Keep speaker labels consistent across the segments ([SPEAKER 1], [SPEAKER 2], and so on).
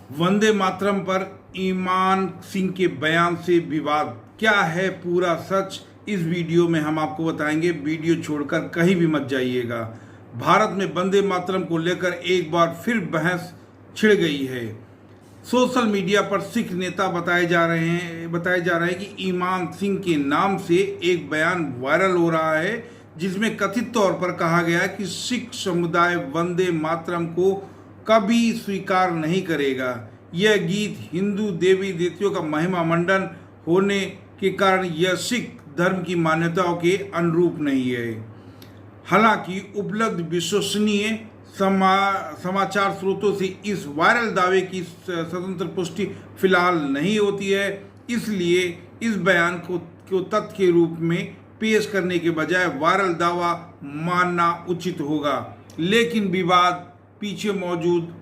[SPEAKER 1] वंदे मातरम पर ईमान सिंह के बयान से विवाद, क्या है पूरा सच, इस वीडियो में हम आपको बताएंगे। वीडियो छोड़कर कहीं भी मत जाइएगा। भारत में वंदे मातरम को लेकर एक बार फिर बहस छिड़ गई है। सोशल मीडिया पर सिख नेता बताए जा रहे हैं कि ईमान सिंह के नाम से एक बयान वायरल हो रहा है, जिसमें कथित तौर पर कहा गया है कि सिख समुदाय वंदे मातरम को कभी स्वीकार नहीं करेगा। यह गीत हिंदू देवी देवताओं का महिमा मंडन होने के कारण यह सिख धर्म की मान्यताओं के अनुरूप नहीं है। हालांकि उपलब्ध विश्वसनीय समाचार स्रोतों से इस वायरल दावे की स्वतंत्र पुष्टि फिलहाल नहीं होती है, इसलिए इस बयान को तथ्य के रूप में पेश करने के बजाय वायरल दावा मानना उचित होगा। लेकिन विवाद पीछे मौजूद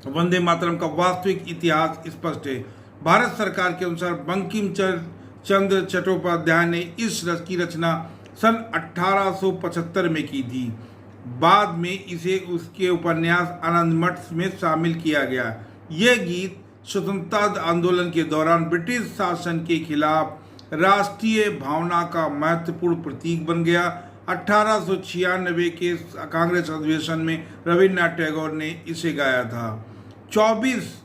[SPEAKER 1] वंदे मातरम का वास्तविक इतिहास स्पष्ट है। भारत सरकार के अनुसार बंकिम चंद्र चट्टोपाध्याय ने इस रस की रचना सन 1875 में की थी। बाद में इसे उसके उपन्यास आनंद मठ में शामिल किया गया। यह गीत स्वतंत्रता आंदोलन के दौरान ब्रिटिश शासन के खिलाफ राष्ट्रीय भावना का महत्वपूर्ण प्रतीक बन गया। 1896 के कांग्रेस अधिवेशन में रविन्द्रनाथ टैगोर ने इसे गाया था। 24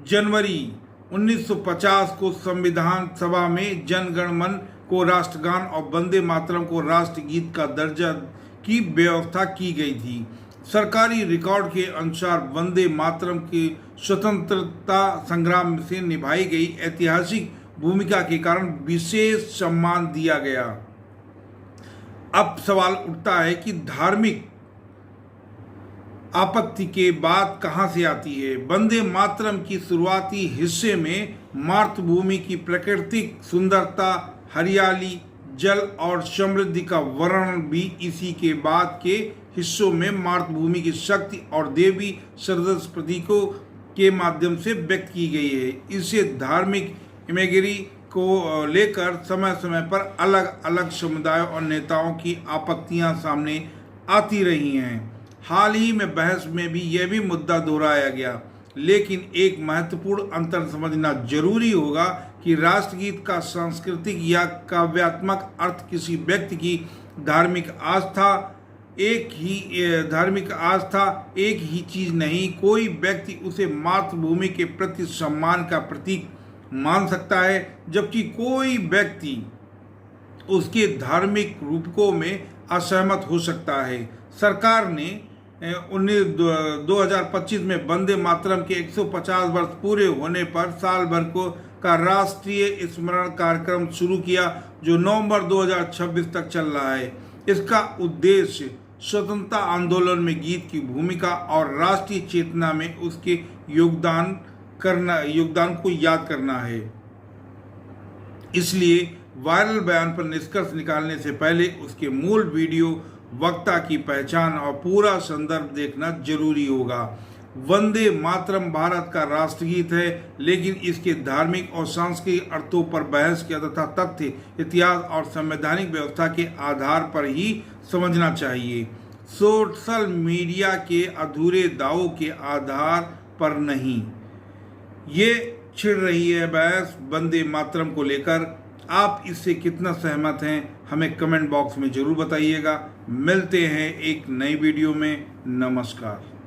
[SPEAKER 1] जनवरी 1950 को संविधान सभा में जन गण मन को राष्ट्रगान और वंदे मातरम को राष्ट्रगीत का दर्जा की व्यवस्था की गई थी। सरकारी रिकॉर्ड के अनुसार वंदे मातरम की स्वतंत्रता संग्राम से निभाई गई ऐतिहासिक भूमिका के कारण विशेष सम्मान दिया गया। अब सवाल उठता है कि धार्मिक आपत्ति के बाद कहां से आती है। वंदे मातरम की शुरुआती हिस्से में मातृभूमि की प्राकृतिक सुंदरता, हरियाली, जल और समृद्धि का वर्णन भी इसी के बाद के हिस्सों में मातृभूमि की शक्ति और देवी सरदस प्रतीकों के माध्यम से व्यक्त की गई है। इसे धार्मिक इमेजरी को लेकर समय समय पर अलग अलग समुदायों और नेताओं की आपत्तियां सामने आती रही हैं। हाल ही में बहस में भी यह भी मुद्दा दोहराया गया, लेकिन एक महत्वपूर्ण अंतर समझना जरूरी होगा कि राष्ट्रगीत का सांस्कृतिक या काव्यात्मक अर्थ किसी व्यक्ति की धार्मिक आस्था एक ही चीज नहीं। कोई व्यक्ति उसे मातृभूमि के प्रति सम्मान का प्रतीक मान सकता है, जबकि कोई व्यक्ति उसके धार्मिक रूपकों में असहमत हो सकता है। सरकार ने 2025 में वंदे मातरम के 150 वर्ष पूरे होने पर साल भर का राष्ट्रीय स्मरण कार्यक्रम शुरू किया, जो नवंबर 2026 तक चल रहा है। इसका उद्देश्य स्वतंत्रता आंदोलन में गीत की भूमिका और राष्ट्रीय चेतना में उसके योगदान को याद करना है। इसलिए वायरल बयान पर निष्कर्ष निकालने से पहले उसके मूल वीडियो, वक्ता की पहचान और पूरा संदर्भ देखना जरूरी होगा। वंदे मातरम भारत का राष्ट्रगीत है, लेकिन इसके धार्मिक और सांस्कृतिक अर्थों पर बहस किया तथा तथ्य, इतिहास और संवैधानिक व्यवस्था के आधार पर ही समझना चाहिए, सोशल मीडिया के अधूरे दावों के आधार पर नहीं। ये छिड़ रही है बहस वंदे मातरम को लेकर। आप इससे कितना सहमत हैं, हमें कमेंट बॉक्स में जरूर बताइएगा। मिलते हैं एक नई वीडियो में। नमस्कार।